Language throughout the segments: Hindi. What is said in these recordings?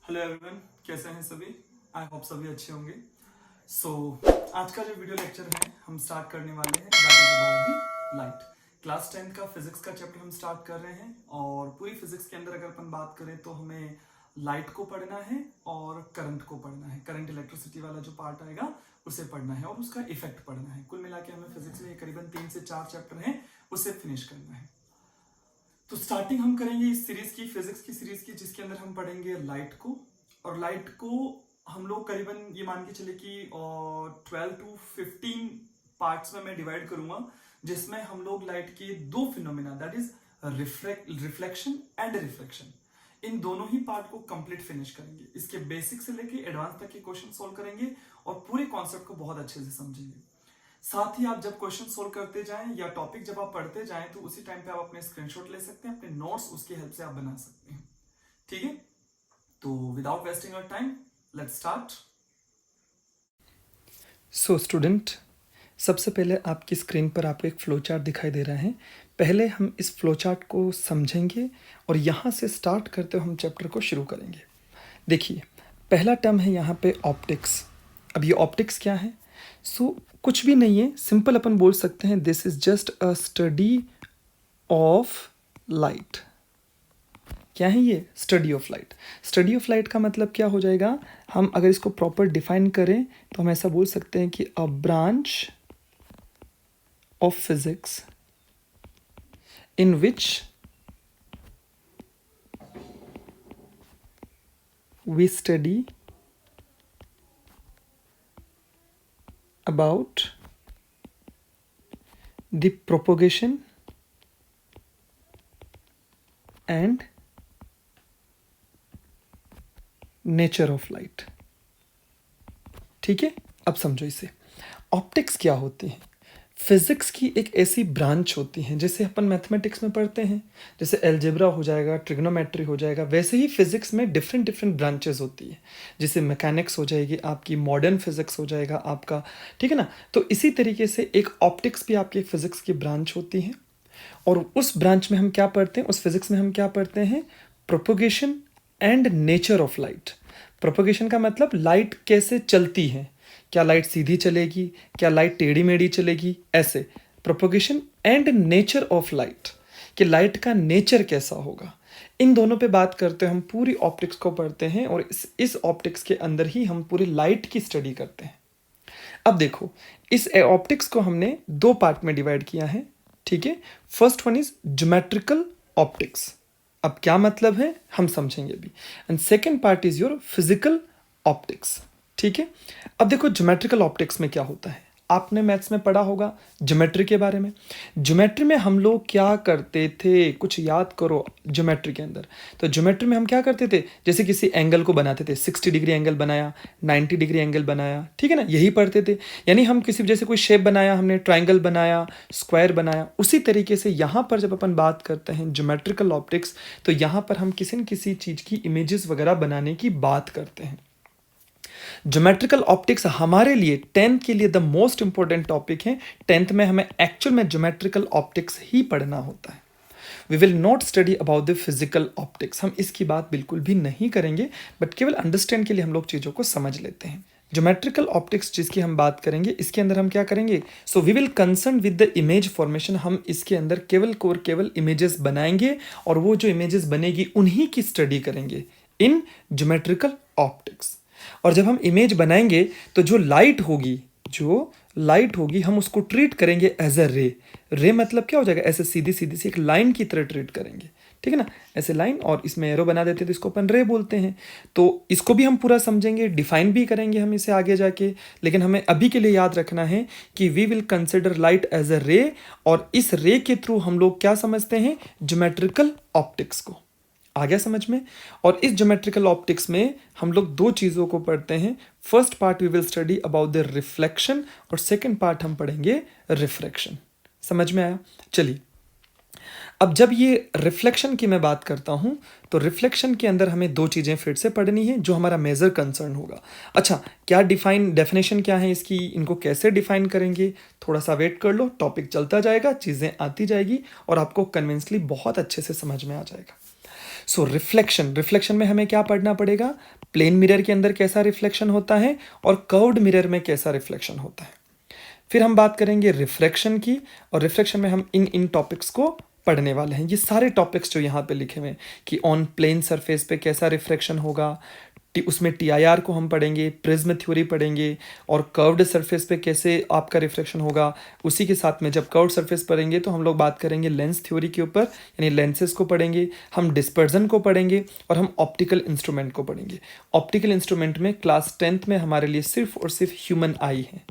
हेलो एवरीवन, कैसे हैं सभी। आई होप सभी अच्छे होंगे। आज का जो वीडियो लेक्चर है हम स्टार्ट करने वाले हैं that is about the light. Class 10 का फिजिक्स का चैप्टर हम स्टार्ट कर रहे हैं और पूरी फिजिक्स के अंदर अगर अपन बात करें तो हमें लाइट को पढ़ना है और करंट को पढ़ना है। करंट इलेक्ट्रिसिटी वाला जो पार्ट आएगा उसे पढ़ना है और उसका इफेक्ट पढ़ना है। कुल मिला के हमें फिजिक्स में करीबन 3 से 4 चैप्टर हैं, उसे फिनिश करना है। तो स्टार्टिंग हम करेंगे इस सीरीज की, फिजिक्स की सीरीज की, जिसके अंदर हम पढ़ेंगे लाइट को। और लाइट को हम लोग करीबन ये मान के चले कि 12 to 15 पार्ट्स में मैं डिवाइड करूंगा, जिसमें हम लोग लाइट के दो phenomena that is reflection and reflection, इन दोनों ही पार्ट को कंप्लीट फिनिश करेंगे। इसके बेसिक से लेके एडवांस तक के क्वेश्चन सोल्व करेंगे और पूरे कॉन्सेप्ट को बहुत अच्छे से समझेंगे। साथ ही आप जब क्वेश्चन सोल्व करते जाएं या टॉपिक जब आप पढ़ते जाएं तो उसी टाइम पे आप अपने स्क्रीनशॉट ले सकते हैं, अपने नोट्स उसकी हेल्प से आप बना सकते हैं। ठीक है, तो without wasting our time let's start. So student, सबसे पहले आपकी स्क्रीन पर आपको एक फ्लो चार्ट दिखाई दे रहा है। पहले हम इस फ्लो चार्ट को समझेंगे और यहाँ से स्टार्ट करते हुए हम चैप्टर को शुरू करेंगे। देखिए, पहला टर्म है यहाँ पे ऑप्टिक्स। अब ये ऑप्टिक्स क्या है? कुछ भी नहीं है, सिंपल अपन बोल सकते हैं this is just a study of light. क्या है ये? Study of light. Study of light का मतलब क्या हो जाएगा? हम अगर इसको प्रॉपर डिफाइन करें तो हम ऐसा बोल सकते हैं कि a branch of physics in which we study about the propagation and nature of light. ठीक है, अब समझो इसे। ऑप्टिक्स क्या होती है? फिजिक्स की एक ऐसी ब्रांच होती है जैसे अपन मैथमेटिक्स में पढ़ते हैं, जैसे एल्जेब्रा हो जाएगा, ट्रिग्नोमेट्री हो जाएगा, वैसे ही फिजिक्स में डिफरेंट डिफरेंट ब्रांचेस होती है। जैसे मैकेनिक्स हो जाएगी आपकी, मॉडर्न फिजिक्स हो जाएगा आपका, ठीक है ना। तो इसी तरीके से एक ऑप्टिक्स भी आपकी फिजिक्स की ब्रांच होती है। और उस ब्रांच में हम क्या पढ़ते हैं, उस फिजिक्स में हम क्या पढ़ते हैं? Propagation and nature of light. Propagation का मतलब लाइट कैसे चलती है, क्या लाइट सीधी चलेगी, क्या लाइट टेढ़ी मेढ़ी चलेगी, ऐसे। Propagation and nature of light, कि लाइट का नेचर कैसा होगा, इन दोनों पे बात करते हैं। हम पूरी ऑप्टिक्स को पढ़ते हैं और इस ऑप्टिक्स के अंदर ही हम पूरी लाइट की स्टडी करते हैं। अब देखो, इस ऑप्टिक्स को हमने दो पार्ट में डिवाइड किया है। ठीक है, first one is geometrical optics. अब क्या मतलब है हम समझेंगे अभी। And second part is your physical optics. ठीक है, अब देखो ज्योमेट्रिकल ऑप्टिक्स में क्या होता है। आपने मैथ्स में पढ़ा होगा ज्योमेट्री के बारे में। ज्योमेट्री में हम लोग क्या करते थे, कुछ याद करो ज्योमेट्री के अंदर। तो ज्योमेट्री में हम क्या करते थे, जैसे किसी एंगल को बनाते थे, 60 डिग्री एंगल बनाया, 90 डिग्री एंगल बनाया, ठीक है ना, यही पढ़ते थे। यानी हम किसी जैसे कोई शेप बनाया, हमने ट्राइंगल बनाया, स्क्वायर बनाया। उसी तरीके से यहाँ पर जब अपन बात करते हैं ज्योमेट्रिकल ऑप्टिक्स, तो यहाँ पर हम किसी न किसी चीज़ की इमेजेस वगैरह बनाने की बात करते हैं। ज्योमेट्रिकल ऑप्टिक्स हमारे लिए 10th के लिए द मोस्ट इंपॉर्टेंट टॉपिक है। 10th में हमें एक्चुअल में ज्योमेट्रिकल ऑप्टिक्स ही पढ़ना होता है। We will not study about the physical optics, हम इसकी बात बिल्कुल भी नहीं करेंगे, बट केवल अंडरस्टैंड के लिए हम लोग चीज़ों को समझ लेते हैं। ज्योमेट्रिकल ऑप्टिक्स जिसकी हम बात करेंगे, इसके अंदर हम क्या करेंगे? So we will concern with the image formation. हम इसके अंदर केवल इमेजेस बनाएंगे और वो जो इमेजेस बनेगी उन्हीं की स्टडी करेंगे इन ज्योमेट्रिकल ऑप्टिक्स। और जब हम इमेज बनाएंगे तो जो लाइट होगी हम उसको ट्रीट करेंगे एज अ रे मतलब क्या हो जाएगा? ऐसे सीधी सीधी सी एक लाइन की तरह ट्रीट करेंगे, ठीक है ना, ऐसे लाइन, और इसमें एरो बना देते हैं तो इसको अपन रे बोलते हैं। तो इसको भी हम पूरा समझेंगे, डिफाइन भी करेंगे हम इसे आगे जाके, लेकिन हमें अभी के लिए याद रखना है कि we will consider light as a ray, और इस रे के थ्रू हम लोग क्या समझते हैं? ज्योमेट्रिकल ऑप्टिक्स को। आ गया समझ में? और इस ज्योमेट्रिकल ऑप्टिक्स में हम लोग दो चीज़ों को पढ़ते हैं। First part we will study about the reflection और सेकंड पार्ट हम पढ़ेंगे रिफ्रैक्शन। समझ में आया? चलिए, अब जब ये रिफ्लेक्शन की मैं बात करता हूँ तो रिफ्लेक्शन के अंदर हमें दो चीज़ें फिर से पढ़नी है जो हमारा मेजर कंसर्न होगा। अच्छा, क्या डेफिनेशन क्या है इसकी, इनको कैसे डिफाइन करेंगे? थोड़ा सा वेट कर लो, टॉपिक चलता जाएगा, चीज़ें आती जाएगी और आपको कन्विंसली बहुत अच्छे से समझ में आ जाएगा। सो रिफ्लेक्शन में हमें क्या पढ़ना पड़ेगा, प्लेन मिरर के अंदर कैसा रिफ्लेक्शन होता है और कर्व्ड मिरर में कैसा रिफ्लेक्शन होता है। फिर हम बात करेंगे रिफ्रैक्शन की, और रिफ्रैक्शन में हम इन टॉपिक्स को पढ़ने वाले हैं। ये सारे टॉपिक्स जो यहाँ पे लिखे हुए हैं कि ऑन प्लेन सरफेस पे कैसा रिफ्रैक्शन होगा, उसमें TIR को हम पढ़ेंगे, प्रिज्म थ्योरी पढ़ेंगे, और कर्व्ड सरफेस पे कैसे आपका रिफ्रैक्शन होगा। उसी के साथ में जब कर्व्ड सरफेस पढ़ेंगे तो हम लोग बात करेंगे लेंस थ्योरी के ऊपर, यानी लेंसेज को पढ़ेंगे, हम डिस्पर्जन को पढ़ेंगे और हम ऑप्टिकल इंस्ट्रूमेंट को पढ़ेंगे। ऑप्टिकल इंस्ट्रूमेंट में क्लास 10th में हमारे लिए सिर्फ और सिर्फ ह्यूमन आई है,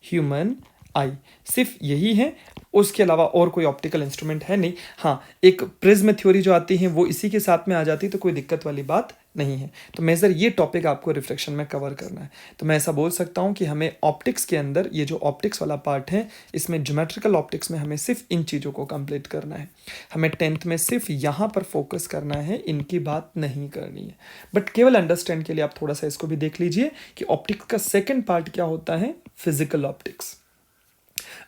ह्यूमन आई सिर्फ यही है, उसके अलावा और कोई ऑप्टिकल इंस्ट्रूमेंट है नहीं। हाँ, एक प्रिज्म थ्योरी जो आती है वो इसी के साथ में आ जाती है, तो कोई दिक्कत वाली बात नहीं है। तो मेजर ये टॉपिक आपको रिफ्लेक्शन में कवर करना है। तो मैं ऐसा बोल सकता हूँ कि हमें ऑप्टिक्स के अंदर ये जो ऑप्टिक्स वाला पार्ट है, इसमें ज्योमेट्रिकल ऑप्टिक्स में हमें सिर्फ इन चीज़ों को कंप्लीट करना है। हमें 10th में सिर्फ यहाँ पर फोकस करना है, इनकी बात नहीं करनी है। बट केवल अंडरस्टैंड के लिए आप थोड़ा सा इसको भी देख लीजिए कि ऑप्टिक्स का सेकेंड पार्ट क्या होता है, फिजिकल ऑप्टिक्स।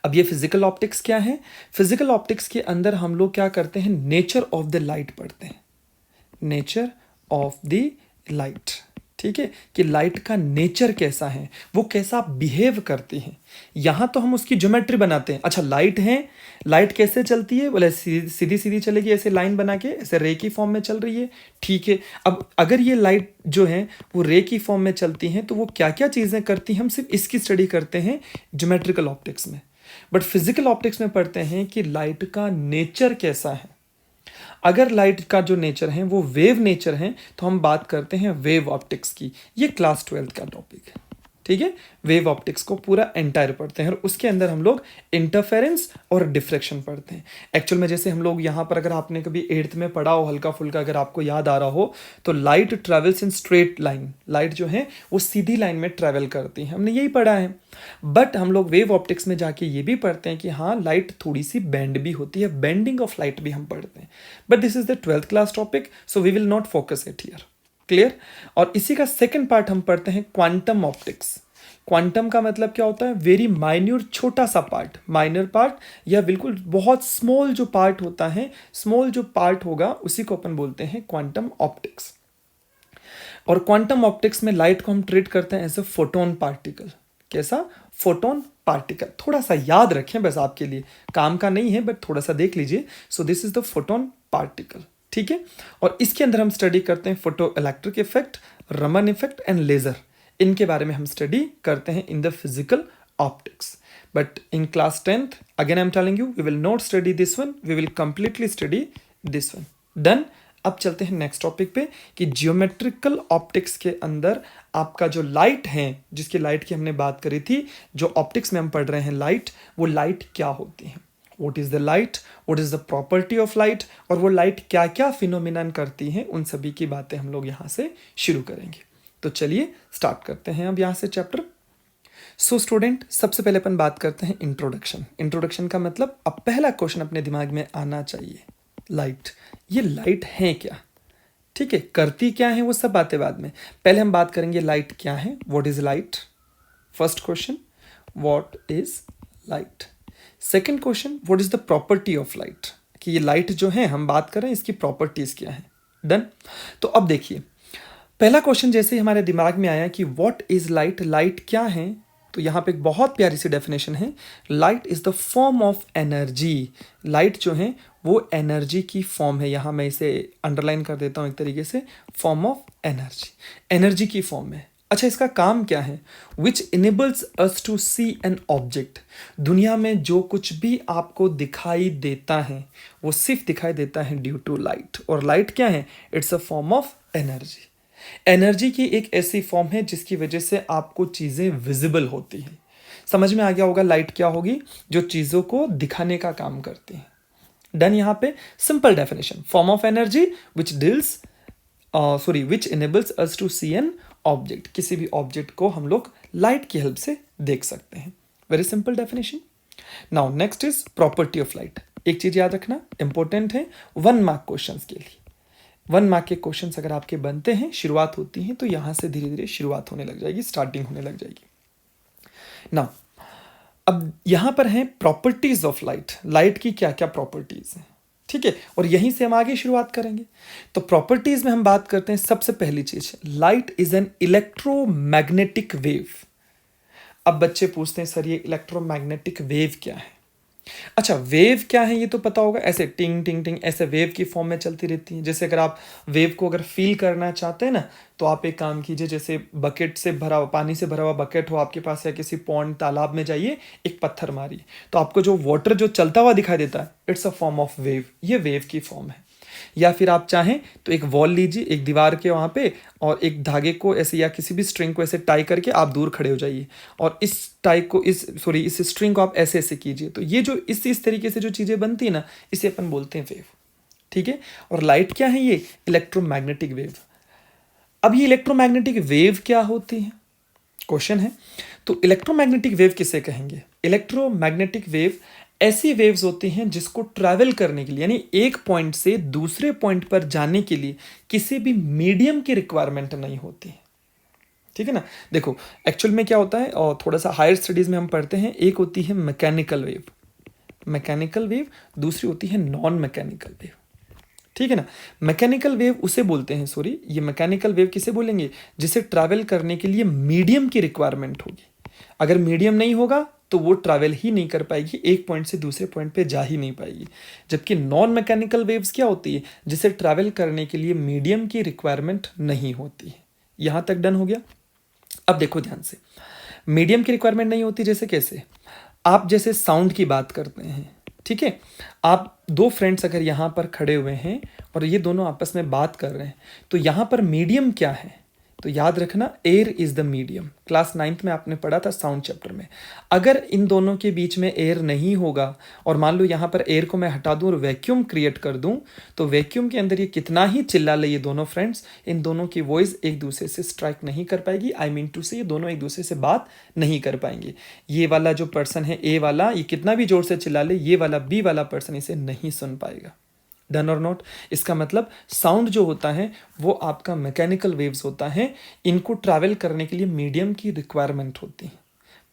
अब ये फिजिकल ऑप्टिक्स क्या है, फिजिकल ऑप्टिक्स के अंदर हम लोग क्या करते हैं, नेचर ऑफ द लाइट पढ़ते हैं, नेचर ऑफ द लाइट। ठीक है, कि लाइट का नेचर कैसा है, वो कैसा बिहेव करती है। यहाँ तो हम उसकी ज्योमेट्री बनाते हैं। अच्छा, लाइट है, लाइट कैसे चलती है, बोले सीधी सीधी चलेगी, ऐसे लाइन बना के, ऐसे रे की फॉर्म में चल रही है। ठीक है, अब अगर ये लाइट जो है वो रे की फॉर्म में चलती हैं तो वो क्या क्या चीज़ें करती हैं, हम सिर्फ इसकी स्टडी करते हैं ज्योमेट्रिकल ऑप्टिक्स में। बट फिजिकल ऑप्टिक्स में पढ़ते हैं कि लाइट का नेचर कैसा है। अगर लाइट का जो नेचर है वो वेव नेचर है तो हम बात करते हैं वेव ऑप्टिक्स की। ये क्लास 12th का टॉपिक है। ठीक है, वेव ऑप्टिक्स को पूरा एंटायर पढ़ते हैं और उसके अंदर हम लोग इंटरफेरेंस और डिफ्रेक्शन पढ़ते हैं। एक्चुअल में जैसे हम लोग यहाँ पर, अगर आपने कभी 8th में पढ़ा हो हल्का फुल्का, अगर आपको याद आ रहा हो, तो light travels in straight line, light जो है वो सीधी लाइन में ट्रेवल करती है, हमने यही पढ़ा है। बट हम लोग वेव ऑप्टिक्स में जाके ये भी पढ़ते हैं कि हाँ, लाइट थोड़ी सी बेंड भी होती है, बेंडिंग ऑफ लाइट भी हम पढ़ते हैं। But this is the 12th class topic, so we will not focus it here. Clear. और इसी का सेकेंड पार्ट हम पढ़ते हैं क्वांटम ऑप्टिक्स। क्वांटम का मतलब क्या होता है, वेरी माइन्यूट, छोटा सा पार्ट, माइनर पार्ट, या बिल्कुल बहुत स्मॉल जो पार्ट होता है, स्मॉल जो पार्ट होगा उसी को अपन बोलते हैं क्वांटम ऑप्टिक्स। और क्वांटम ऑप्टिक्स में लाइट को हम ट्रीट करते हैं एज अ फोटोन पार्टिकल। कैसा, फोटोन पार्टिकल। थोड़ा सा याद रखें, बस आपके लिए काम का नहीं है, बट थोड़ा सा देख लीजिए। So this is the photon particle. ठीक है, और इसके अंदर हम स्टडी करते हैं photo electric effect, Raman effect and laser. इनके बारे में हम स्टडी करते हैं in the physical optics. But in class 10th, again I am telling you, we will not study this one, we will completely study this one. Done. अब चलते हैं नेक्स्ट टॉपिक पे कि जियोमेट्रिकल ऑप्टिक्स के अंदर आपका जो लाइट है, जिसकी लाइट की हमने बात करी थी, जो ऑप्टिक्स में हम पढ़ रहे हैं लाइट, वो लाइट क्या होती है, what is the light, what is the property of light, और वो लाइट क्या क्या फिनोमिनन करती हैं, उन सभी की बातें हम लोग यहाँ से शुरू करेंगे। तो चलिए स्टार्ट करते हैं अब यहाँ से चैप्टर। सो स्टूडेंट, सबसे पहले अपन बात करते हैं इंट्रोडक्शन। इंट्रोडक्शन का मतलब, अब पहला क्वेश्चन अपने दिमाग में आना चाहिए, लाइट। ये लाइट है क्या, ठीक है, करती क्या है, वो सब बातें बाद में। पहले हम बात करेंगे लाइट क्या है, what is light. First question, what is light. Second question, what is the property of light, कि ये लाइट जो है हम बात कर रहे हैं इसकी प्रॉपर्टीज क्या है। डन। तो अब देखिए, पहला क्वेश्चन जैसे ही हमारे दिमाग में आया कि व्हाट इज लाइट, लाइट क्या है, तो यहाँ पे एक बहुत प्यारी सी डेफिनेशन है, light is the form of energy. Light जो है वो एनर्जी की फॉर्म है। यहाँ मैं इसे अंडरलाइन कर देता हूँ एक तरीके से, फॉर्म ऑफ एनर्जी, एनर्जी की फॉर्म है। अच्छा, इसका काम क्या है, which enables us to see an object. दुनिया में जो कुछ भी आपको दिखाई देता है वो सिर्फ दिखाई देता है ड्यू टू लाइट। और लाइट क्या है, it's a form of energy. Energy की एक ऐसी फॉर्म है जिसकी वजह से आपको चीज़ें विजिबल होती हैं। समझ में आ गया होगा लाइट क्या होगी, जो चीज़ों को दिखाने का काम करती है। डन। यहाँ पे simple definition, form of energy which which enables us to see an object. किसी भी ऑब्जेक्ट को हम लोग लाइट की हेल्प से देख सकते हैं। Very simple definition. Now next is property of light. एक चीज याद रखना, इंपॉर्टेंट है 1 मार्क क्वेश्चन के लिए। 1 मार्क के क्वेश्चंस अगर आपके बनते हैं, शुरुआत होती है, तो यहाँ से धीरे धीरे शुरुआत होने लग जाएगी, स्टार्टिंग होने लग जाएगी। नाउ अब यहाँ पर है प्रॉपर्टीज ऑफ लाइट। लाइट की क्या क्या प्रॉपर्टीज हैं, ठीक है, और यहीं से हम आगे शुरुआत करेंगे। तो प्रॉपर्टीज में हम बात करते हैं, सबसे पहली चीज, light is an electromagnetic wave. अब बच्चे पूछते हैं सर ये इलेक्ट्रोमैग्नेटिक वेव क्या है? अच्छा, वेव क्या है ये तो पता होगा, ऐसे टिंग टिंग टिंग ऐसे वेव की फॉर्म में चलती रहती है। जैसे अगर आप वेव को अगर फील करना चाहते हैं ना, तो आप एक काम कीजिए, जैसे बकेट से भरा हुआ, पानी से भरा हुआ बकेट हो आपके पास या किसी पॉन्ड तालाब में जाइए, एक पत्थर मारिए, तो आपको जो वाटर जो चलता हुआ दिखाई देता है, it's a form of wave. ये वेव की फॉर्म है। या फिर आप चाहें तो एक वॉल लीजिए, एक दीवार के वहाँ पे, और एक धागे को ऐसे या किसी भी स्ट्रिंग को ऐसे टाई करके आप दूर खड़े हो जाइए, और इस टाई को इस स्ट्रिंग को आप ऐसे ऐसे कीजिए। तो ये जो इस तरीके से जो चीज़ें बनती है ना, इसे अपन बोलते हैं वेव। ठीक है, और लाइट क्या है? ये इलेक्ट्रोमैग्नेटिक वेव। अब ये इलेक्ट्रोमैग्नेटिक वेव क्या होती है, क्वेश्चन है। तो इलेक्ट्रोमैग्नेटिक वेव किसे कहेंगे? इलेक्ट्रोमैग्नेटिक वेव ऐसी वेव्स होती हैं जिसको ट्रैवल करने के लिए, यानी एक पॉइंट से दूसरे पॉइंट पर जाने के लिए किसी भी मीडियम की रिक्वायरमेंट नहीं होती है। ठीक है ना। देखो एक्चुअल में क्या होता है, और थोड़ा सा हायर स्टडीज में हम पढ़ते हैं, एक होती है मैकेनिकल वेव, दूसरी होती है नॉन मैकेनिकल वेव। ठीक है ना। मैकेनिकल वेव उसे बोलते हैं, ये मैकेनिकल वेव किसे बोलेंगे? जिसे ट्रैवल करने के लिए मीडियम की रिक्वायरमेंट होगी। अगर मीडियम नहीं होगा तो वो ट्रैवल ही नहीं कर पाएगी, एक पॉइंट से दूसरे पॉइंट पे जा ही नहीं पाएगी। जबकि नॉन मैकेनिकल वेव्स क्या होती है? जिसे ट्रैवल करने के लिए मीडियम की रिक्वायरमेंट नहीं होती है। यहां तक डन हो गया। अब देखो ध्यान से, मीडियम की रिक्वायरमेंट नहीं होती जैसे कैसे? आप जैसे साउंड की बात करते हैं, ठीक है, आप दो फ्रेंड्स अगर यहाँ पर खड़े हुए हैं और ये दोनों आपस में बात कर रहे हैं, तो यहाँ पर मीडियम क्या है? तो याद रखना, air is the medium. Class 9th में आपने पढ़ा था साउंड चैप्टर में। अगर इन दोनों के बीच में एयर नहीं होगा, और मान लो यहाँ पर एयर को मैं हटा दूं और वैक्यूम क्रिएट कर दूं, तो वैक्यूम के अंदर ये कितना ही चिल्ला ले ये दोनों फ्रेंड्स, इन दोनों की वॉइस एक दूसरे से स्ट्राइक नहीं कर पाएगी। आई मीन टू से ये दोनों एक दूसरे से बात नहीं कर पाएंगे। ये वाला जो पर्सन है ए वाला, ये कितना भी जोर से चिल्ला ले, ये वाला बी वाला पर्सन इसे नहीं सुन पाएगा। डन और नॉट? इसका मतलब साउंड जो होता है वो आपका मैकेनिकल वेव्स होता है, इनको ट्रैवल करने के लिए मीडियम की रिक्वायरमेंट होती है।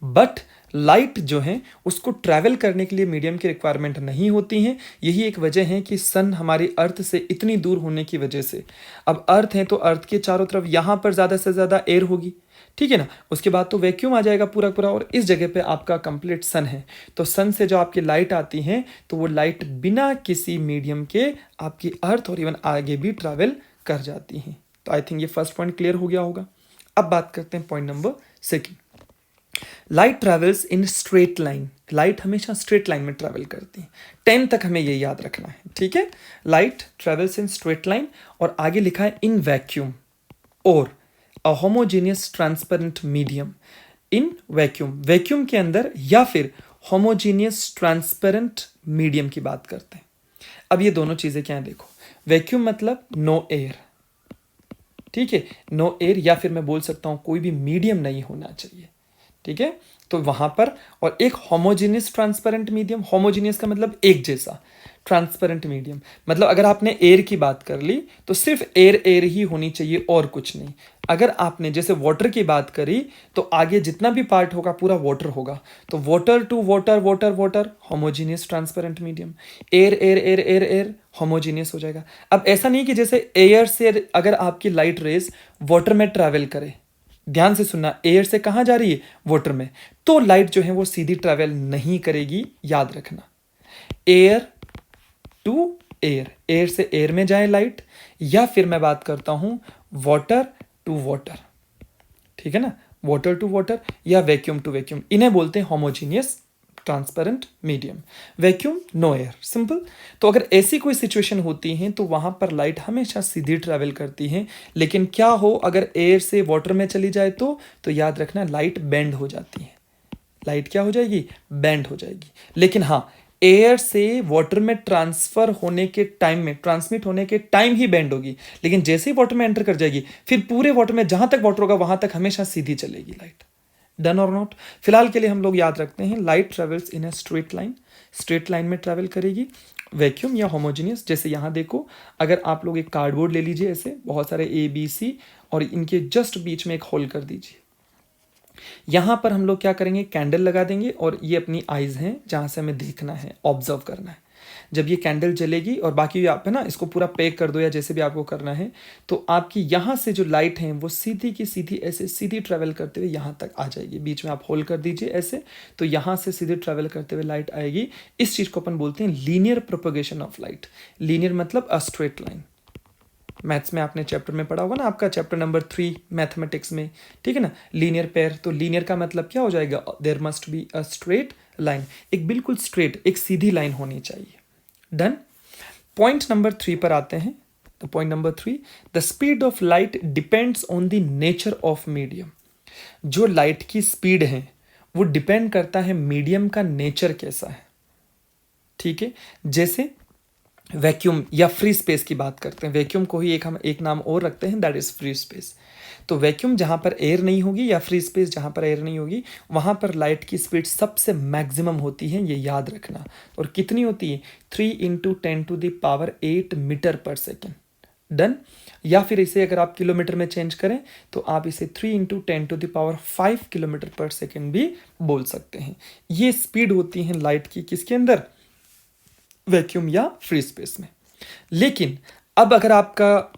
बट लाइट जो है उसको ट्रैवल करने के लिए मीडियम की रिक्वायरमेंट नहीं होती है। यही एक वजह है कि सन हमारी अर्थ से इतनी दूर होने की वजह से, अब अर्थ है तो अर्थ के चारों तरफ यहाँ पर ज़्यादा से ज़्यादा एयर होगी, ठीक है ना। उसके बाद तो वैक्यूम आ जाएगा पूरा पूरा, और इस जगह पे आपका कंप्लीट सन है। तो सन से जो आपकी लाइट आती है, तो वो लाइट बिना किसी मीडियम के आपकी अर्थ और इवन आगे भी ट्रैवल कर जाती हैं। तो आई थिंक ये फर्स्ट पॉइंट क्लियर हो गया होगा। अब बात करते हैं point number 2। Light travels in straight line. Light हमेशा स्ट्रेट लाइन में ट्रैवल करती है। 10 तक हमें ये याद रखना है, ठीक है। Light travels in straight line, और आगे लिखा है इन वैक्यूम और अ homogeneous transparent medium. In vacuum, vacuum के अंदर, या फिर होमोजेनियस ट्रांसपेरेंट मीडियम की बात करते हैं। अब ये दोनों चीजें क्या है देखो, वैक्यूम मतलब नो एयर, ठीक है, नो एयर, या फिर मैं बोल सकता हूं कोई भी मीडियम नहीं होना चाहिए, ठीक है। तो वहां पर, और एक होमोजेनियस ट्रांसपेरेंट मीडियम, होमोजेनियस का मतलब एक जैसा, ट्रांसपेरेंट मीडियम मतलब अगर आपने एयर की बात कर ली तो सिर्फ एयर ही होनी चाहिए और कुछ नहीं। अगर आपने जैसे वाटर की बात करी तो आगे जितना भी पार्ट होगा पूरा वाटर होगा, तो water to water water water, homogeneous transparent medium. Air air air air air, homogeneous हो जाएगा। अब ऐसा नहीं कि जैसे एयर से अगर आपकी लाइट रेज वाटर में ट्रैवल करे, ध्यान से सुनना, एयर से कहाँ जा रही है? वाटर में, तो लाइट जो है वो सीधी ट्रैवल नहीं करेगी, याद रखना। एयर टू एयर, एयर से एयर में जाए लाइट, या फिर मैं बात करता हूं वाटर टू वाटर, ठीक है ना, वाटर टू वाटर या वैक्यूम टू वैक्यूम, इन्हें बोलते हैं homogeneous transparent medium. Vacuum no air, simple. तो अगर ऐसी कोई सिचुएशन होती है तो वहां पर लाइट हमेशा सीधी ट्रैवल करती है, लेकिन क्या हो अगर एयर से वाटर में चली जाए तो याद रखना लाइट बेंड हो जाती है। लाइट क्या हो जाएगी? बेंड हो जाएगी। लेकिन हाँ, एयर से वाटर में ट्रांसफर होने के टाइम में, ट्रांसमिट होने के टाइम ही बेंड होगी, लेकिन जैसे ही वाटर में एंटर कर जाएगी फिर पूरे वाटर में जहां तक वाटर होगा वहां तक हमेशा सीधी चलेगी लाइट। डन और नॉट? फिलहाल के लिए हम लोग याद रखते हैं light travels in a straight line, straight line में ट्रैवल करेगी। वैक्यूम या होमोजेनियस, जैसे यहाँ देखो, अगर आप लोग एक कार्डबोर्ड ले लीजिए, ऐसे बहुत सारे ABC, और इनके जस्ट बीच में एक होल कर दीजिए। यहां पर हम लोग क्या करेंगे? कैंडल लगा देंगे, और ये अपनी आईज हैं जहां से हमें देखना है, ऑब्जर्व करना है। जब ये कैंडल जलेगी और बाकी आप है ना इसको पूरा पैक कर दो या जैसे भी आपको करना है, तो आपकी यहाँ से जो लाइट है वो सीधी की सीधी ऐसे सीधी ट्रैवल करते हुए यहाँ तक आ जाएगी। बीच में आप होल्ड कर दीजिए ऐसे, तो यहाँ से सीधे ट्रैवल करते हुए लाइट आएगी। इस चीज़ को अपन बोलते हैं linear propagation of light. Linear मतलब अ स्ट्रेट लाइन। मैथ्स में आपने चैप्टर में पढ़ा होगा ना, आपका चैप्टर नंबर 3 मैथमेटिक्स में, ठीक है ना। लीनियर पेयर, तो लीनियर का मतलब क्या हो जाएगा, there must be a straight line, एक बिल्कुल स्ट्रेट एक सीधी लाइन होनी चाहिए। डन। पॉइंट नंबर 3 पर आते हैं। तो point number 3, the speed of light depends on the nature of medium. जो लाइट की स्पीड है वो डिपेंड करता है मीडियम का नेचर कैसा है, ठीक है। जैसे वैक्यूम या फ्री स्पेस की बात करते हैं, वैक्यूम को ही हम एक नाम और रखते हैं, दैट इज फ्री स्पेस। तो वैक्यूम जहाँ पर एयर नहीं होगी या फ्री स्पेस जहाँ पर एयर नहीं होगी, वहाँ पर लाइट की स्पीड सबसे मैक्सिमम होती है, ये याद रखना। और कितनी होती है, 3 × 10⁸ मीटर पर सेकेंड। डन। या फिर इसे अगर आप किलोमीटर में चेंज करें तो आप इसे 3 × 10⁵ किलोमीटर पर सेकेंड भी बोल सकते हैं। ये स्पीड होती है लाइट की, किसके अंदर, वैक्यूम या फ्री स्पेस में। लेकिन अब अगर आपका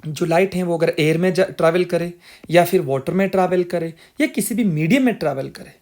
जो लाइट है वो अगर एयर में ट्रैवल करे या फिर वाटर में ट्रैवल करे या किसी भी मीडियम में ट्रैवल करे,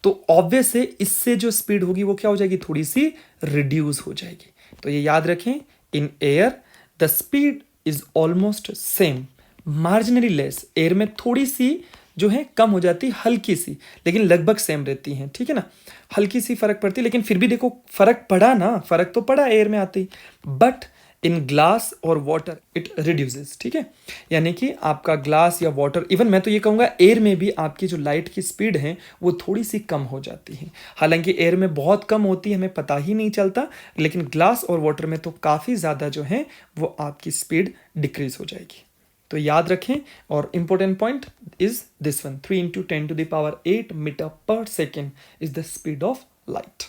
तो ऑब्वियस है इससे जो स्पीड होगी वो क्या हो जाएगी, थोड़ी सी रिड्यूस हो जाएगी। तो ये याद रखें, in air the speed is almost same, marginally less. Air में थोड़ी सी जो है कम हो जाती है, हल्की सी, लेकिन लगभग सेम रहती हैं, ठीक है ना। हल्की सी फर्क पड़ती है, लेकिन फिर भी देखो फर्क पड़ा ना, फर्क तो पड़ा एयर में आते ही। बट इन ग्लास और वाटर इट रिड्यूसेस, ठीक है। यानी कि आपका ग्लास या वाटर, इवन मैं तो ये कहूँगा एयर में भी आपकी जो लाइट की स्पीड है वो थोड़ी सी कम हो जाती है। हालांकि एयर में बहुत कम होती है, हमें पता ही नहीं चलता, लेकिन ग्लास और वाटर में तो काफ़ी ज़्यादा जो है वो आपकी स्पीड डिक्रीज हो जाएगी। तो याद रखें। और important point is this one, 3 × 10⁸ metre per second is the speed of light.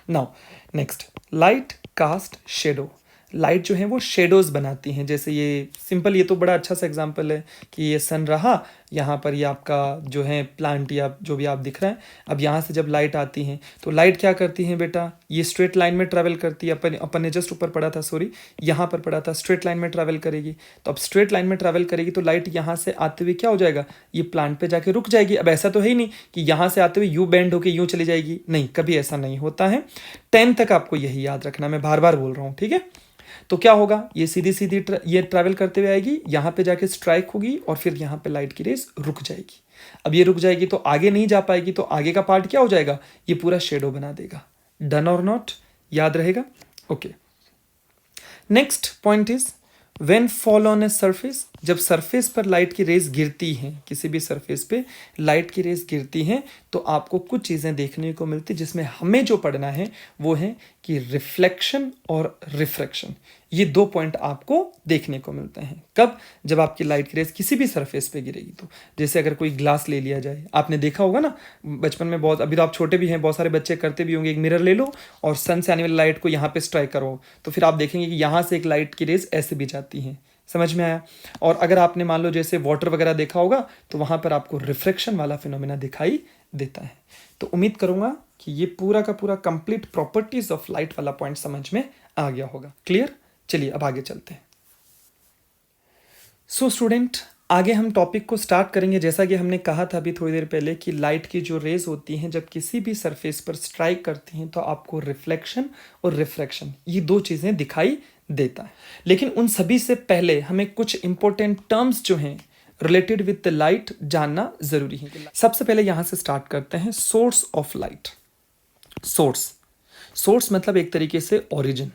Now next, light cast shadow. Light जो है वो शेडोज बनाती हैं। जैसे ये सिंपल, ये तो बड़ा अच्छा सा एग्जांपल है कि ये सन रहा, यहाँ पर ये आपका जो है प्लांट या जो भी आप दिख रहा है। अब यहाँ से जब लाइट आती है तो लाइट क्या करती है बेटा, ये स्ट्रेट लाइन में ट्रैवल करती है। अपन ने जस्ट ऊपर पढ़ा था, सॉरी यहाँ पर पढ़ा था, स्ट्रेट लाइन में ट्रैवल करेगी। तो अब स्ट्रेट लाइन में ट्रैवल करेगी तो लाइट यहाँ से आते हुए क्या हो जाएगा, ये प्लांट पे जाके रुक जाएगी। अब ऐसा तो है ही नहीं कि यहाँ से आते हुए यूँ बेंड होकर यूँ चली जाएगी, नहीं, कभी ऐसा नहीं होता है। 10 तक आपको यही याद रखना, मैं बार बार बोल रहा हूँ, ठीक है। तो क्या होगा, ये सीधी सीधी ये ट्रैवल करते हुए आएगी, यहाँ पे जाके स्ट्राइक होगी और फिर यहाँ पे लाइट की रेस रुक जाएगी। अब ये रुक जाएगी तो आगे नहीं जा पाएगी, तो आगे का पार्ट क्या हो जाएगा, ये पूरा शेडो बना देगा। डन और नॉट, याद रहेगा। Okay, next point is when fall on a surface. जब सरफेस पर लाइट की रेस गिरती हैं, किसी भी सरफेस पे लाइट की रेस गिरती हैं, तो आपको कुछ चीज़ें देखने को मिलती, जिसमें हमें जो पढ़ना है वो है कि रिफ्लेक्शन और रिफ्रैक्शन। ये 2 पॉइंट आपको देखने को मिलते हैं। कब, जब आपकी लाइट की रेस किसी भी सरफेस पे गिरेगी। तो जैसे अगर कोई ग्लास ले लिया जाए, आपने देखा होगा ना बचपन में, बहुत, अभी तो आप छोटे भी हैं, बहुत सारे बच्चे करते भी होंगे, एक मिरर ले लो और सन से आने वाली लाइट को यहाँ पे स्ट्राइक करो, तो फिर आप देखेंगे कि यहाँ से एक लाइट की रेस ऐसे भी जाती हैं। समझ में आया। और अगर आपने मान लो जैसे वाटर वगैरह देखा होगा तो वहाँ पर आपको रिफ्रैक्शन वाला फिनोमेना दिखाई देता है। तो उम्मीद करूँगा कि ये पूरा का पूरा कंप्लीट प्रॉपर्टीज ऑफ लाइट वाला पॉइंट समझ में आ गया होगा। क्लियर। चलिए अब आगे चलते हैं। सो स्टूडेंट, आगे हम टॉपिक को स्टार्ट करेंगे। जैसा कि हमने कहा था अभी थोड़ी देर पहले कि लाइट की जो रेज होती हैं जब किसी भी सरफेस पर स्ट्राइक करती हैं तो आपको रिफ्लेक्शन और रिफ्रैक्शन, ये 2 चीज़ें दिखाई देता है। लेकिन उन सभी से पहले हमें कुछ इंपॉर्टेंट टर्म्स जो हैं रिलेटेड विद द लाइट जानना जरूरी है। सबसे पहले यहाँ से स्टार्ट करते हैं, सोर्स ऑफ लाइट। सोर्स मतलब एक तरीके से ओरिजिन,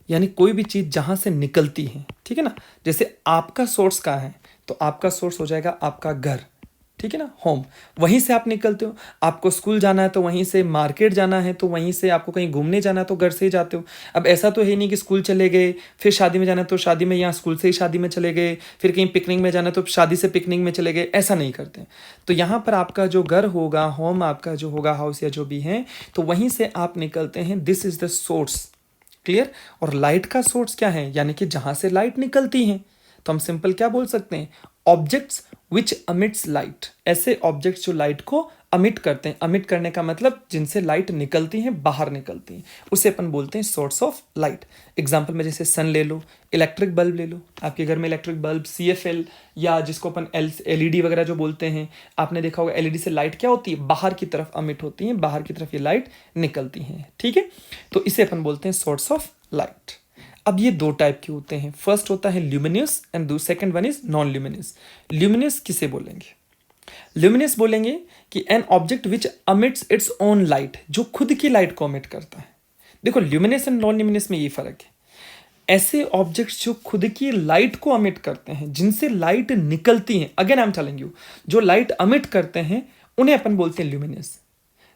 यानी कोई भी चीज़ जहाँ से निकलती है, ठीक है ना। जैसे आपका सोर्स कहाँ है, तो आपका सोर्स हो जाएगा आपका घर, ठीक है ना, होम। वहीं से आप निकलते हो। आपको स्कूल जाना है तो वहीं से, मार्केट जाना है तो वहीं से, आपको कहीं घूमने जाना है तो घर से ही जाते हो। अब ऐसा तो है नहीं कि स्कूल चले गए, फिर शादी में जाना है तो शादी में, यहाँ स्कूल से ही शादी में चले गए, फिर कहीं पिकनिक में जाना है तो शादी से पिकनिक में चले गए, ऐसा नहीं करते। तो यहाँ पर आपका जो घर होगा, होम आपका जो होगा, हाउस या जो भी है, तो वहीं से आप निकलते हैं। This is the source. Clear. और लाइट का सोर्स क्या है, यानी कि जहाँ से लाइट निकलती है, तो हम सिंपल क्या बोल सकते हैं, ऑब्जेक्ट्स विच अमिट्स लाइट, ऐसे ऑब्जेक्ट्स जो लाइट को अमिट करते हैं, अमिट करने का मतलब जिनसे लाइट निकलती हैं, बाहर निकलती हैं, उसे अपन बोलते हैं सोर्स ऑफ लाइट। एग्जाम्पल में जैसे सन ले लो, इलेक्ट्रिक बल्ब ले लो, आपके घर में इलेक्ट्रिक बल्ब CFL या जिसको अपन LED वगैरह जो बोलते हैं, आपने देखा होगा LED से लाइट क्या होती है, बाहर की तरफ अमिट होती है, बाहर की तरफ ये लाइट निकलती हैं, ठीक है। तो इसे अपन बोलते हैं सोर्स ऑफ लाइट। अब ये दो टाइप के होते हैं, फर्स्ट होता है luminous and second one is non luminous. Luminous किसे बोलेंगे? ल्यूमिनियस बोलेंगे कि an object which amidst its own light, जो खुद की लाइट को अमिट करता है। देखो ल्यूमिनियस एंड नॉन ल्यूमिनियस में ये फर्क है, ऐसे ऑब्जेक्ट्स जो खुद की लाइट को अमिट करते हैं, जिनसे लाइट निकलती है, again I am telling you, जो लाइट अमिट करते हैं उन्हें अपन बोलते हैं ल्यूमिनियस।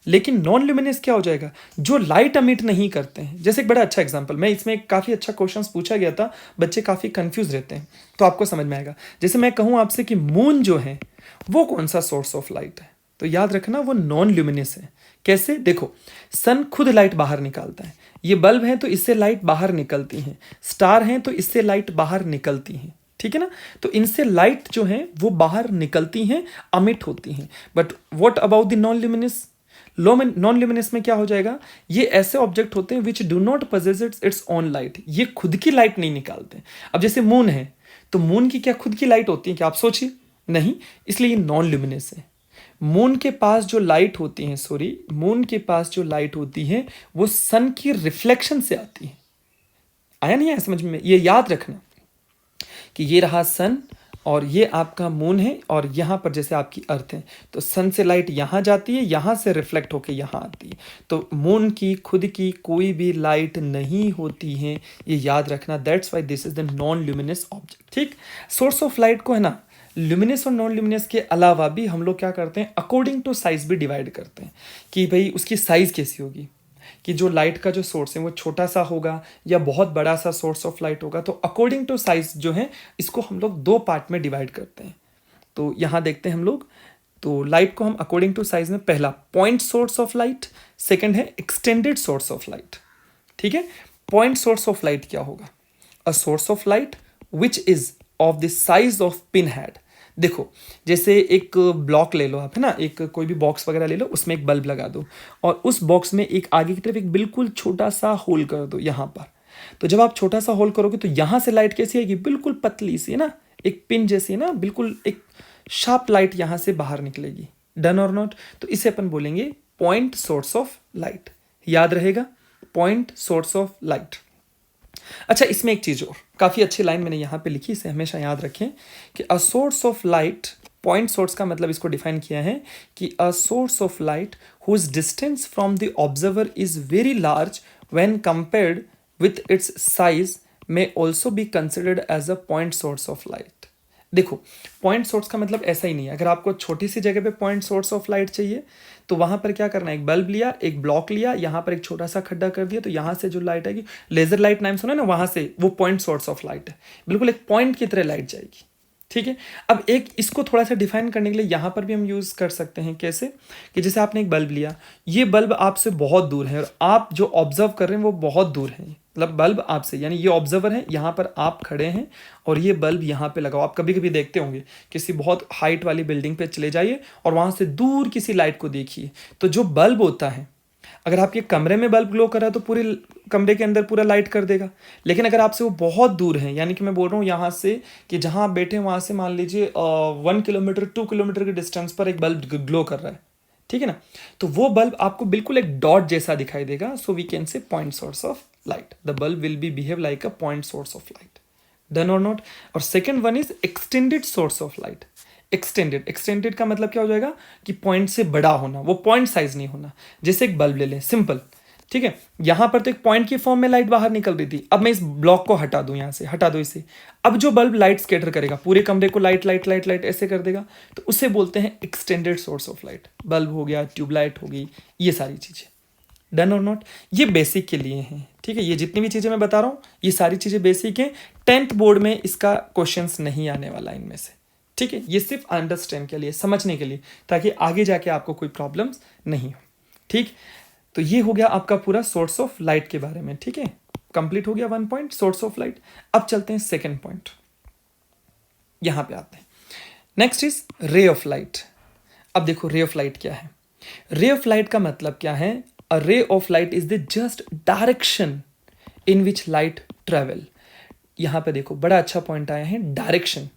लेकिन नॉन ल्यूमिनियस क्या हो जाएगा? जो लाइट अमिट नहीं करते हैं। जैसे एक बड़ा अच्छा एग्जांपल, मैं इसमें एक काफ़ी अच्छा क्वेश्चन पूछा गया था, बच्चे काफ़ी कंफ्यूज रहते हैं, तो आपको समझ में आएगा। जैसे मैं कहूँ आपसे कि मून जो है वो कौन सा सोर्स ऑफ लाइट है, तो याद रखना वो नॉन ल्यूमिनियस है। कैसे? देखो, सन खुद लाइट बाहर निकालता है, ये बल्ब है तो इससे लाइट बाहर निकलती हैं, स्टार हैं तो इससे लाइट बाहर निकलती हैं, ठीक है ना। तो इनसे लाइट जो है वो बाहर निकलती हैं, अमिट होती हैं। But what about the non luminous? Non luminous में क्या हो जाएगा? ये ऐसे ऑब्जेक्ट होते हैं which do not possess its own light, ये खुद की लाइट नहीं निकालते। अब जैसे मून है, तो मून की क्या खुद की लाइट होती है क्या? आप सोचिए, नहीं, इसलिए ये नॉन ल्यूमिनियस है। मून के पास जो लाइट होती है, मून के पास जो लाइट होती है वो सन की रिफ्लेक्शन से आती है। आया नहीं आया समझ में? ये याद रखना कि ये रहा सन और ये आपका मून है, और यहाँ पर जैसे आपकी अर्थ है, तो सन से लाइट यहाँ जाती है, यहाँ से रिफ्लेक्ट होकर यहाँ आती है। तो मून की खुद की कोई भी लाइट नहीं होती है, ये याद रखना। That's why this is the non luminous object, ठीक। सोर्स ऑफ लाइट को है ना, ल्यूमिनस और नॉन ल्यूमिनस के अलावा भी हम लोग क्या करते हैं, अकॉर्डिंग टू साइज भी डिवाइड करते हैं कि भाई उसकी साइज कैसी होगी, कि जो लाइट का जो सोर्स है वो छोटा सा होगा या बहुत बड़ा सा सोर्स ऑफ लाइट होगा। तो अकॉर्डिंग टू साइज जो है इसको हम लोग दो पार्ट में डिवाइड करते हैं। तो यहाँ देखते हैं हम लोग, तो लाइट को हम अकॉर्डिंग टू साइज में, पहला point source of light, second है एक्सटेंडेड सोर्स ऑफ लाइट, ठीक है। पॉइंट सोर्स ऑफ लाइट क्या होगा? अ source of light which is of the size of pin head. देखो, जैसे एक ब्लॉक ले लो आप, है ना, एक कोई भी बॉक्स वगैरह ले लो, उसमें एक बल्ब लगा दो और उस बॉक्स में एक आगे की तरफ एक बिल्कुल छोटा सा होल कर दो यहाँ पर। तो जब आप छोटा सा होल करोगे तो यहाँ से लाइट कैसी आएगी? बिल्कुल पतली सी, है ना, एक पिन जैसी, है ना, बिल्कुल एक शार्प लाइट यहाँ से बाहर निकलेगी। डन और नॉट? तो इसे अपन बोलेंगे पॉइंट सोर्स ऑफ लाइट। याद रहेगा, पॉइंट सोर्स ऑफ लाइट। अच्छा, इसमें एक चीज और काफी अच्छी लाइन मैंने यहाँ पे लिखी, इसे हमेशा याद रखें कि a source of light, point source का मतलब इसको डिफाइन किया है कि a source of light whose distance from the observer is very large when compared with its size may also be considered as a point source of light. देखो, पॉइंट सोर्स का मतलब ऐसा ही नहीं है, अगर आपको छोटी सी जगह पे पॉइंट सोर्स ऑफ लाइट चाहिए तो वहां पर क्या करना है, एक बल्ब लिया, एक ब्लॉक लिया, यहाँ पर एक छोटा सा खड्डा कर दिया, तो यहाँ से जो लाइट आएगी, लेजर लाइट नाम सुना ना, वहां से वो पॉइंट सोर्स ऑफ लाइट है, बिल्कुल एक पॉइंट की तरह लाइट जाएगी, ठीक है। अब एक इसको थोड़ा सा डिफाइन करने के लिए यहाँ पर भी हम यूज कर सकते हैं, कैसे कि जैसे आपने एक बल्ब लिया, ये बल्ब आपसे बहुत दूर है और आप जो ऑब्जर्व कर रहे हैं वो बहुत दूर है, मतलब बल्ब आपसे, यानी ये ऑब्जर्वर है, यहाँ पर आप खड़े हैं और ये बल्ब यहाँ पे लगाओ। आप कभी कभी देखते होंगे किसी बहुत हाइट वाली बिल्डिंग पे चले जाइए और वहाँ से दूर किसी लाइट को देखिए, तो जो बल्ब होता है, अगर आपके कमरे में बल्ब ग्लो कर रहा है तो पूरे कमरे के अंदर पूरा लाइट कर देगा। लेकिन अगर आपसे वो बहुत दूर है, यानी कि मैं बोल रहा हूँ यहाँ से कि जहाँ आप बैठे हैं वहाँ से मान लीजिए 1 किलोमीटर 2 किलोमीटर के डिस्टेंस पर एक बल्ब ग्लो कर रहा है, ठीक है ना, तो वो बल्ब आपको बिल्कुल एक डॉट जैसा दिखाई देगा। So we can say point source of light, the bulb will be behave like a point source of light. Done और नॉट? और second one is extended source of light. Extended का मतलब क्या हो जाएगा कि पॉइंट से बड़ा होना, वो पॉइंट साइज नहीं होना। जैसे एक बल्ब ले लें, सिंपल, ठीक है, यहां पर तो एक पॉइंट की फॉर्म में लाइट बाहर निकल रही थी, अब मैं इस ब्लॉक को हटा दूं, यहां से हटा दो इसे, अब जो बल्ब लाइट स्कैटर करेगा पूरे कमरे को, लाइट लाइट लाइट लाइट ऐसे कर देगा, तो उसे बोलते हैं extended source of light. Bulb हो गया, ट्यूबलाइट होगी, ये सारी चीजें। डन और नॉट? ये बेसिक के लिए हैं, ठीक है, ये जितनी भी चीजें मैं बता रहा हूं ये सारी चीजें बेसिक हैं। 10th बोर्ड में इसका क्वेश्चंस नहीं आने वाला इनमें से, ठीक है, ये सिर्फ अंडरस्टैंड के लिए, समझने के लिए, ताकि आगे जाके आपको कोई प्रॉब्लम्स नहीं हो, ठीक। तो ये हो गया आपका पूरा सोर्स ऑफ लाइट के बारे में, ठीक है, कंप्लीट हो गया 1 पॉइंट सोर्स ऑफ लाइट। अब चलते हैं सेकंड पॉइंट, यहां पे आते हैं। नेक्स्ट इज रे ऑफ लाइट। अब देखो रे ऑफ लाइट क्या है। रे ऑफ लाइट का मतलब क्या है? A ray of light is the just direction in which light travel. यहां पे देखो बड़ा अच्छा पॉइंट आया है, डायरेक्शन।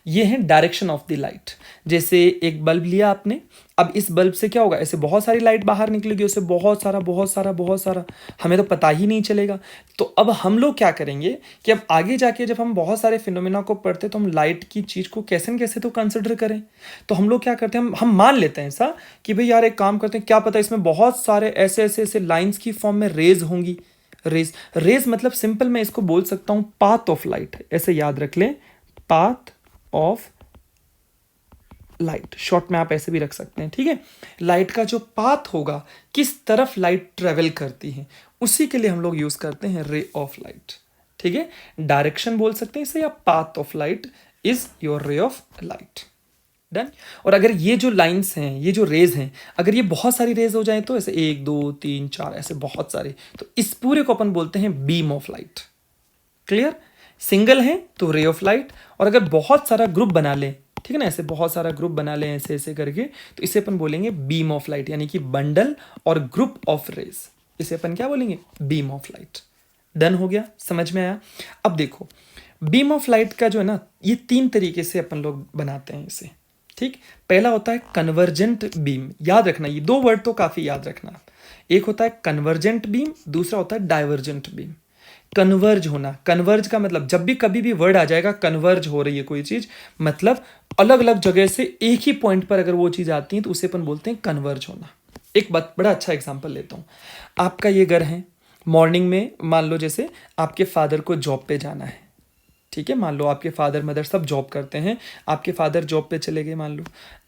ये है डायरेक्शन ऑफ द लाइट। जैसे एक बल्ब लिया आपने, अब इस बल्ब से क्या होगा, ऐसे बहुत सारी लाइट बाहर निकलेगी, उससे बहुत सारा बहुत सारा बहुत सारा, हमें तो पता ही नहीं चलेगा। तो अब हम लोग क्या करेंगे कि अब आगे जाके जब हम बहुत सारे फिनोमेना को पढ़ते तो हम लाइट की चीज़ को कैसे न कैसे तो कंसिडर करें। तो हम लोग क्या करते हैं, हम मान लेते हैं ऐसा कि भाई यार एक काम करते हैं, क्या पता इसमें बहुत सारे ऐसे ऐसे ऐसे लाइन्स की फॉर्म में रेज होंगी। रेज मतलब सिंपल मैं इसको बोल सकता हूँ पाथ ऑफ लाइट, ऐसे याद रख लें, पाथ ऑफ लाइट, शॉर्ट में आप ऐसे भी रख सकते हैं, ठीक है। लाइट का जो पाथ होगा, किस तरफ लाइट ट्रेवल करती है, उसी के लिए हम लोग यूज करते हैं रे ऑफ लाइट, ठीक है। डायरेक्शन बोल सकते हैं इसे, या path of light is your रे ऑफ लाइट। डन। और अगर ये जो लाइंस हैं, ये जो रेज हैं, अगर ये बहुत सारी रेज हो जाए तो ऐसे 1 2 3 4 ऐसे बहुत सारे, तो इस पूरे को अपन बोलते हैं beam of light. Clear. Single है तो रे ऑफ लाइट, और अगर बहुत सारा ग्रुप बना ले, ठीक है ना, ऐसे बहुत सारा ग्रुप बना ले ऐसे ऐसे करके, तो इसे अपन बोलेंगे बीम ऑफ लाइट, यानी कि बंडल और ग्रुप ऑफ रेज, इसे अपन क्या बोलेंगे, बीम ऑफ लाइट। डन हो गया, समझ में आया। अब देखो बीम ऑफ लाइट का जो है ना, ये 3 तरीके से अपन लोग बनाते हैं इसे, ठीक। पहला होता है कन्वर्जेंट बीम, याद रखना ये 2 वर्ड तो काफी याद रखना। एक होता है कन्वर्जेंट बीम, दूसरा होता है डाइवर्जेंट बीम। कन्वर्ज होना, कन्वर्ज का मतलब जब भी कभी भी वर्ड आ जाएगा कन्वर्ज हो रही है कोई चीज, मतलब अलग अलग जगह से एक ही पॉइंट पर अगर वो चीज आती है तो उसे अपन बोलते हैं कन्वर्ज होना। एक बात बड़ा अच्छा एग्जांपल लेता हूँ, आपका ये घर है, मॉर्निंग में मान लो जैसे आपके फादर को जॉब पे जाना है, ठीक है, मान लो आपके फादर मदर सब जॉब करते हैं, आपके फादर जॉब पे चले गए, मान लो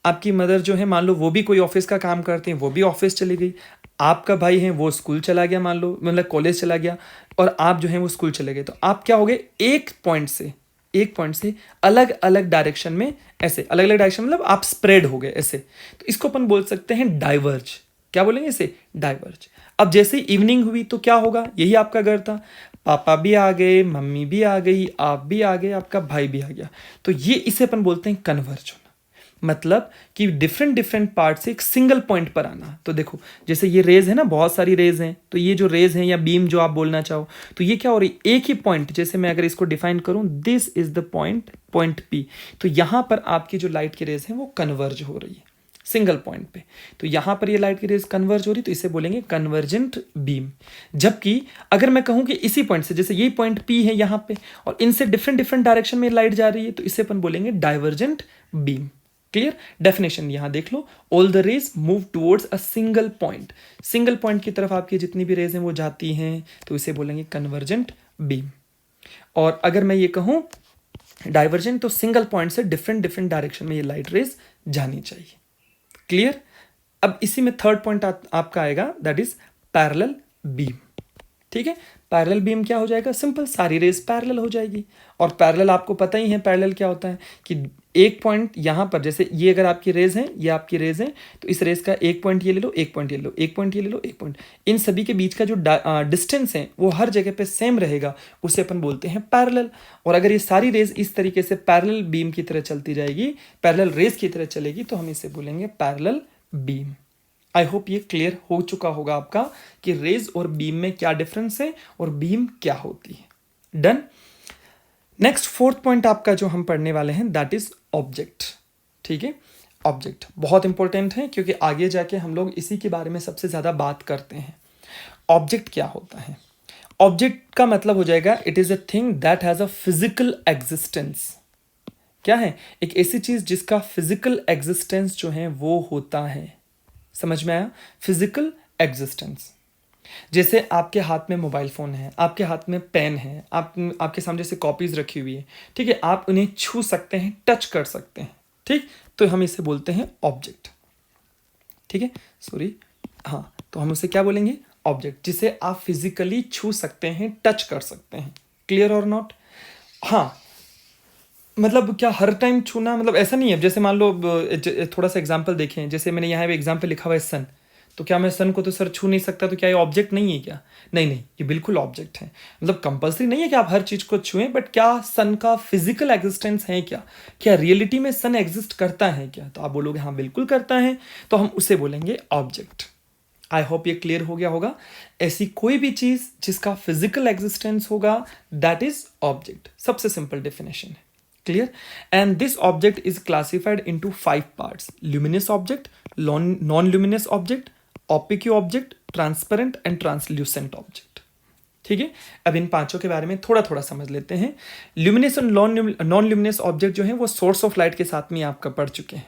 आपकी मदर जो है, मान लो वो भी कोई ऑफिस का काम करते हैं, वो भी ऑफिस चली गई, आपका भाई है वो स्कूल चला गया, मान लो मतलब कॉलेज चला गया, और आप जो है वो स्कूल चले गए, तो आप क्या हो गए, एक पॉइंट से अलग अलग डायरेक्शन में, ऐसे अलग अलग डायरेक्शन मतलब आप स्प्रेड हो गए ऐसे, तो इसको अपन बोल सकते हैं डाइवर्ज। क्या बोलेंगे इसे, डाइवर्ज। अब जैसे इवनिंग हुई तो क्या होगा, यही आपका घर था, पापा भी आ गए, मम्मी भी आ गई, आप भी आ गए, आपका भाई भी आ गया, तो ये इसे अपन बोलते हैं कन्वर्ज होना, मतलब कि डिफरेंट डिफरेंट पार्ट से एक सिंगल पॉइंट पर आना। तो देखो जैसे ये रेज है ना, बहुत सारी रेज हैं, तो ये जो रेज हैं या बीम जो आप बोलना चाहो, तो ये क्या हो रही है, एक ही पॉइंट, जैसे मैं अगर इसको डिफाइन करूं, this is the point P, तो यहां पर आपकी जो लाइट की रेज है वो कन्वर्ज हो रही है सिंगल पॉइंट पे, तो यहां पर ये लाइट की रेज कन्वर्ज हो रही, तो इसे बोलेंगे कन्वर्जेंट बीम। जबकि अगर मैं कहूं कि इसी पॉइंट से, जैसे ये पॉइंट पी है यहां पे, और इनसे डिफरेंट डिफरेंट डायरेक्शन में लाइट जा रही है, तो इसे अपन बोलेंगे डाइवर्जेंट बीम। क्लियर। डेफिनेशन यहां देख लो, all the rays move towards a single point, single point की तरफ आपकी जितनी भी रेज हैं वो जाती हैं, तो इसे बोलेंगे कन्वर्जेंट बीम। और अगर मैं ये कहूं डाइवर्जेंट, तो सिंगल पॉइंट से डिफरेंट डिफरेंट डायरेक्शन में ये लाइट रेज जानी चाहिए। क्लियर। अब इसी में थर्ड पॉइंट आपका आएगा, दैट इज पैरेलल बीम। ठीक है, पैरेलल बीम क्या हो जाएगा, सिंपल, सारी रेज पैरेलल हो जाएगी। और पैरेलल आपको पता ही है पैरेलल क्या होता है, कि एक पॉइंट यहाँ पर, जैसे ये अगर आपकी रेज है, ये आपकी रेज है, तो इस रेज का एक पॉइंट ये ले लो, एक पॉइंट ये ले लो, एक पॉइंट ये ले लो, एक पॉइंट, इन सभी के बीच का जो डिस्टेंस है वो हर जगह पे सेम रहेगा, उसे अपन बोलते हैं पैरेलल। और अगर ये सारी रेज इस तरीके से पैरेलल बीम की तरह चलती जाएगी, पैरेलल रेज की तरह चलेगी, तो हम इसे बोलेंगे पैरेलल बीम। आई होप ये क्लियर हो चुका होगा आपका कि रेज और बीम में क्या डिफरेंस है और बीम क्या होती है। डन। नेक्स्ट फोर्थ पॉइंट आपका जो हम पढ़ने वाले हैं, दैट इज ऑब्जेक्ट। ठीक है, ऑब्जेक्ट बहुत इंपॉर्टेंट है, क्योंकि आगे जाके हम लोग इसी के बारे में सबसे ज्यादा बात करते हैं। ऑब्जेक्ट क्या होता है, ऑब्जेक्ट का मतलब हो जाएगा, it is a thing that has a physical existence. क्या है, एक ऐसी चीज जिसका फिजिकल एग्जिस्टेंस जो है वो होता है। समझ में आया, फिजिकल एग्जिस्टेंस। जैसे आपके हाथ में मोबाइल फोन है, आपके हाथ में पेन है, आपके सामने जैसे कॉपीज रखी हुई है, ठीक है, आप उन्हें छू सकते हैं, टच कर सकते हैं, ठीक, तो हम इसे बोलते हैं ऑब्जेक्ट। ठीक है, सॉरी, हाँ, तो हम उसे क्या बोलेंगे, ऑब्जेक्ट, जिसे आप फिजिकली छू सकते हैं, टच कर सकते हैं। क्लियर और नॉट। हाँ, मतलब क्या हर टाइम छूना, मतलब ऐसा नहीं है, जैसे मान लो थोड़ा सा एग्जांपल देखें, जैसे मैंने यहाँ पे एग्जांपल लिखा हुआ है सन, तो क्या मैं सन को तो सर छू नहीं सकता, तो क्या ये ऑब्जेक्ट नहीं है क्या? नहीं नहीं, ये बिल्कुल ऑब्जेक्ट है। मतलब कंपल्सरी नहीं है कि आप हर चीज को छुएं, बट क्या सन का फिजिकल एग्जिस्टेंस है क्या? क्या रियलिटी में सन एग्जिस्ट करता है क्या? तो आप बोलोगे हाँ बिल्कुल करता है, तो हम उसे बोलेंगे ऑब्जेक्ट। आई होप ये क्लियर हो गया होगा। ऐसी कोई भी चीज जिसका फिजिकल एग्जिस्टेंस होगा, दैट इज ऑब्जेक्ट। सबसे सिंपल डेफिनेशन है। Clear? And this object is classified into 5 parts: luminous object, non luminous object, optic object, transparent and translucent object. ठीक है, अब इन पांचों के बारे में थोड़ा थोड़ा समझ लेते हैं। ल्यूमिनस और नॉन ल्यूमिनस ऑब्जेक्ट जो है वो सोर्स ऑफ लाइट के साथ में आपका पढ़ चुके हैं।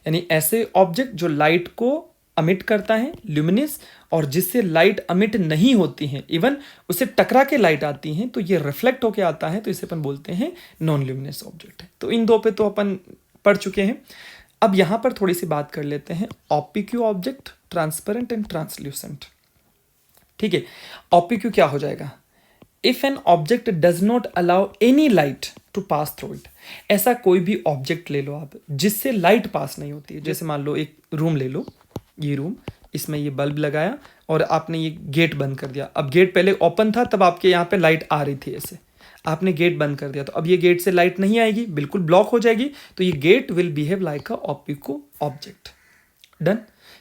यानी ऐसे ऑब्जेक्ट जो लाइट को अमिट करता है, ल्यूमिनस, और जिससे लाइट अमिट नहीं होती है, इवन उसे टकरा के लाइट आती है तो ये रिफ्लेक्ट होके आता है, तो इसे अपन बोलते हैं नॉन ल्यूमिनस ऑब्जेक्ट। तो इन दो पे तो अपन पढ़ चुके हैं। अब यहां पर थोड़ी सी बात कर लेते हैं optic object, transparent and translucent. ठीक है, ऑप्टिक क्या हो जाएगा? If an object does not allow any light to pass through it. ऐसा कोई भी ऑब्जेक्ट ले लो आप जिससे लाइट पास नहीं होती है। जैसे मान लो एक रूम ले लो, ये रूम, इसमें ये बल्ब लगाया और आपने ये गेट बंद कर दिया। अब गेट पहले ओपन था, तब आपके यहाँ पे लाइट आ रही थी ऐसे, आपने गेट बंद कर दिया, तो अब ये गेट से लाइट नहीं आएगी, बिल्कुल ब्लॉक हो जाएगी। तो ये gate will behave like a optic object. Done.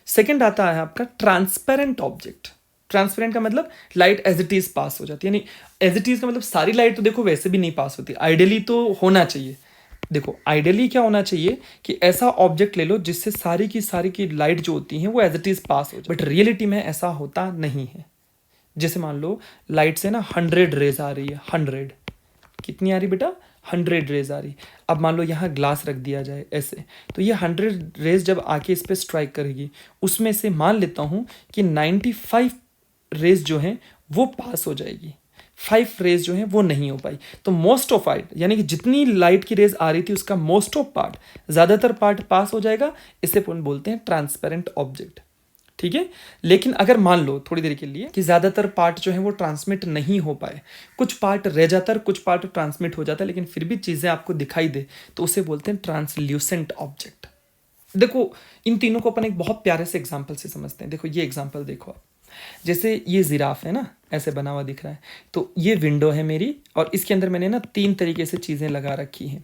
Second आता है आपका ट्रांसपेरेंट ऑब्जेक्ट। ट्रांसपेरेंट का मतलब light as it is pass हो जाती है। यानी एज इट इज का मतलब सारी लाइट तो देखो वैसे भी नहीं पास होती, आइडियली तो होना चाहिए। देखो आइडियली क्या होना चाहिए कि ऐसा ऑब्जेक्ट ले लो जिससे सारी की लाइट जो होती है वो एज इट इज पास हो जाए, बट रियलिटी में ऐसा होता नहीं है। जैसे मान लो लाइट से ना 100 रेज आ रही है, 100 कितनी आ रही बेटा? 100 रेज आ रही। अब मान लो यहाँ ग्लास रख दिया जाए ऐसे, तो ये 100 रेज जब आके इस पर स्ट्राइक करेगी, उसमें से मान लेता हूँ कि 95 रेज जो हैं वो पास हो जाएगी, 5 रेज जो हैं वो नहीं हो पाई। तो मोस्ट ऑफ लाइट, यानी कि जितनी लाइट की रेज आ रही थी उसका मोस्ट ऑफ पार्ट, ज़्यादातर पार्ट पास हो जाएगा। इसे अपन बोलते हैं ट्रांसपेरेंट ऑब्जेक्ट। ठीक है, लेकिन अगर मान लो थोड़ी देर के लिए कि ज़्यादातर पार्ट जो है वो ट्रांसमिट नहीं हो पाए, कुछ पार्ट रह जाता है, कुछ पार्ट ट्रांसमिट हो जाता है, लेकिन फिर भी चीज़ें आपको दिखाई दे, तो उसे बोलते हैं ट्रांसल्यूसेंट ऑब्जेक्ट। देखो इन तीनों को अपन एक बहुत प्यारे से एग्जाम्पल से समझते हैं। देखो ये एग्जाम्पल देखो आप, जैसे ये जिराफ है ना, ऐसे बना हुआ दिख रहा है, तो ये विंडो है मेरी, और इसके अंदर मैंने ना 3 तरीके से चीज़ें लगा रखी हैं।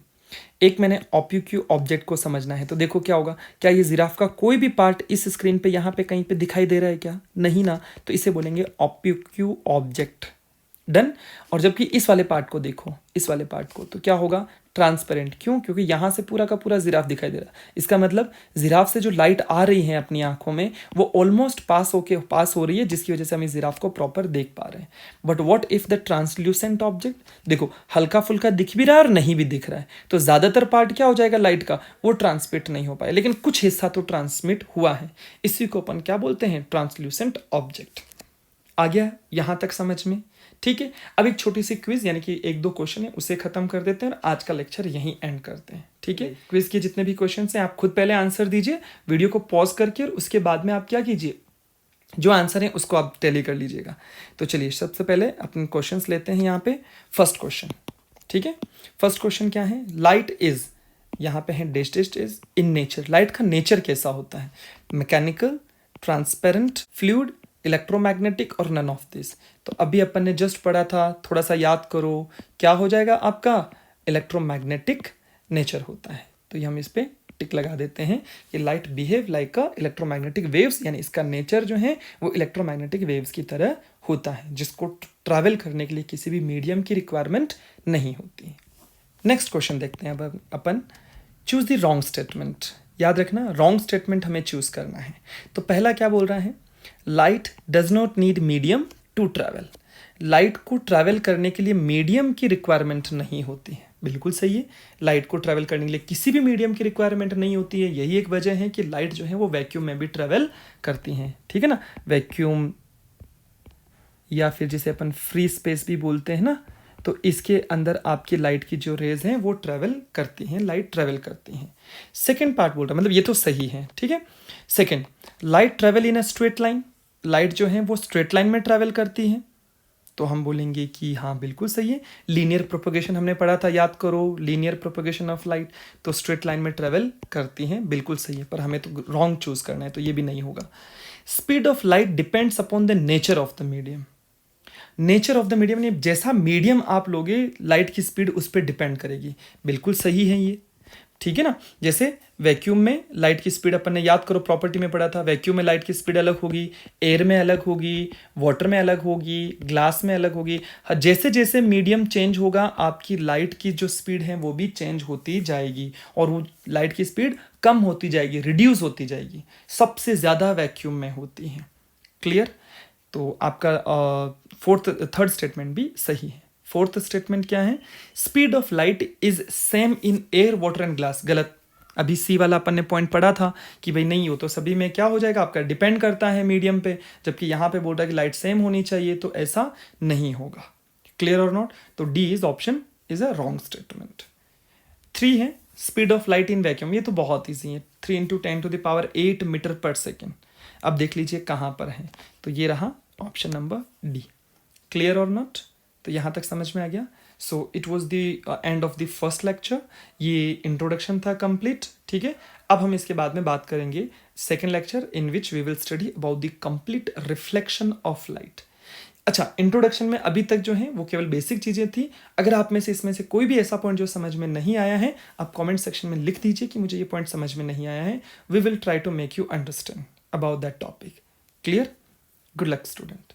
एक मैंने ऑप्टिक ऑब्जेक्ट को समझना है, तो देखो क्या होगा, क्या ये जिराफ का कोई भी पार्ट इस स्क्रीन पे यहाँ पे कहीं पे दिखाई दे रहा है क्या? नहीं ना, तो इसे बोलेंगे ऑप्टिक ऑब्जेक्ट। डन। और जबकि इस वाले पार्ट को देखो, इस वाले पार्ट को, तो क्या होगा? ट्रांसपेरेंट। क्यों? क्योंकि यहाँ से पूरा का पूरा जिराफ दिखाई दे रहा है। इसका मतलब जिराफ से जो लाइट आ रही है अपनी आंखों में वो ऑलमोस्ट पास हो रही है, जिसकी वजह से हम इस जिराफ को प्रॉपर देख पा रहे हैं। But what if the translucent object? देखो हल्का फुल्का दिख भी रहा है और नहीं भी दिख रहा है, तो ज्यादातर पार्ट क्या हो जाएगा लाइट का? वो ट्रांसमिट नहीं हो पाया, लेकिन कुछ हिस्सा तो ट्रांसमिट हुआ है। इसी को अपन क्या बोलते हैं? Translucent object. आ गया यहाँ तक समझ में? ठीक है, अब एक छोटी सी क्विज, यानी कि 1-2 क्वेश्चन है, उसे खत्म कर देते हैं और आज का लेक्चर यहीं एंड करते हैं। ठीक है, क्विज के जितने भी क्वेश्चन हैं आप खुद पहले आंसर दीजिए वीडियो को पॉज करके, और उसके बाद में आप क्या कीजिए, जो आंसर है उसको आप टैली कर लीजिएगा। तो चलिए सबसे पहले अपने क्वेश्चंस लेते हैं यहाँ पे। फर्स्ट क्वेश्चन, ठीक है, फर्स्ट क्वेश्चन क्या है? लाइट इज, यहाँ पे है dash dash is in nature. Light का नेचर कैसा होता है? मैकेनिकल, ट्रांसपेरेंट, फ्लूइड, इलेक्ट्रोमैग्नेटिक और नन ऑफ दिस। तो अभी अपन ने जस्ट पढ़ा था, थोड़ा सा याद करो, क्या हो जाएगा आपका? इलेक्ट्रोमैग्नेटिक नेचर होता है। तो ये हम इस पे टिक लगा देते हैं कि लाइट बिहेव लाइक अ इलेक्ट्रोमैग्नेटिक वेव्स, यानी इसका नेचर जो है वो इलेक्ट्रोमैग्नेटिक वेव्स की तरह होता है, जिसको ट्रैवल करने के लिए किसी भी मीडियम की रिक्वायरमेंट नहीं होती। नेक्स्ट क्वेश्चन देखते हैं अब अपन। Choose the wrong statement. याद रखना रॉन्ग स्टेटमेंट हमें चूज करना है। तो पहला क्या बोल रहा है? Light does not need medium to travel. Light को ट्रैवल करने के लिए मीडियम की रिक्वायरमेंट नहीं होती है। बिल्कुल सही है, लाइट को ट्रैवल करने के लिए किसी भी मीडियम की रिक्वायरमेंट नहीं होती है। यही एक वजह है कि लाइट जो है वो वैक्यूम में भी ट्रैवल करती हैं। ठीक है ना, वैक्यूम या फिर जिसे अपन फ्री स्पेस भी बोलते हैं ना, तो इसके अंदर आपकी लाइट की जो रेज हैं वो ट्रैवल करती हैं, लाइट ट्रैवल करती हैं। सेकंड पार्ट बोल रहा है, मतलब ये तो सही है। ठीक है, second, light travel in a straight line. Light जो है वो स्ट्रेट लाइन में ट्रैवल करती है। तो हम बोलेंगे कि हाँ बिल्कुल सही है। लीनियर प्रोपगेशन हमने पढ़ा था, याद करो, लीनियर प्रोपगेशन ऑफ लाइट, तो स्ट्रेट लाइन में ट्रेवल करती हैं, बिल्कुल सही है, पर हमें तो रॉन्ग चूज करना है, तो ये भी नहीं होगा। Speed of light depends upon the nature of the medium. Nature of the medium ने जैसा मीडियम आप लोगे लाइट की स्पीड उस पर डिपेंड करेगी, बिल्कुल सही है ये, ठीक है ना। जैसे वैक्यूम में लाइट की स्पीड अपन ने याद करो प्रॉपर्टी में पढ़ा था, वैक्यूम में लाइट की स्पीड अलग होगी, एयर में अलग होगी, वाटर में अलग होगी, ग्लास में अलग होगी। जैसे जैसे मीडियम चेंज होगा आपकी लाइट की जो स्पीड है वो भी चेंज होती जाएगी, और वो लाइट की स्पीड कम होती जाएगी, रिड्यूस होती जाएगी, सबसे ज़्यादा वैक्यूम में होती है। क्लियर। तो आपका थर्ड स्टेटमेंट भी सही है। फोर्थ स्टेटमेंट क्या है, speed of light is same in air water and glass. गलत। अभी सी वाला अपन ने पॉइंट पढ़ा था कि भाई नहीं हो तो सभी में क्या हो जाएगा आपका, डिपेंड करता है मीडियम पे, जबकि यहाँ पे बोल रहा है कि लाइट सेम होनी चाहिए, तो ऐसा नहीं होगा। क्लियर और नॉट। तो D is option is a wrong statement. 3 है speed of light in vacuum, ये तो बहुत ईजी है, 3 × 10⁸ मीटर पर सेकेंड। अब देख लीजिए कहाँ पर है, तो ये रहा ऑप्शन नंबर डी। क्लियर और नॉट। तो यहाँ तक समझ में आ गया। So it was the end of the first lecture, ये इंट्रोडक्शन था कंप्लीट, ठीक है। अब हम इसके बाद में बात करेंगे second lecture in which we will study about the complete reflection of light. अच्छा, इंट्रोडक्शन में अभी तक जो है वो केवल बेसिक चीज़ें थी। अगर आप में से इसमें से कोई भी ऐसा पॉइंट जो समझ में नहीं आया है, आप कमेंट सेक्शन में लिख दीजिए कि मुझे ये पॉइंट समझ में नहीं आया है। We will try to make you understand about that topic. Clear. Good luck student.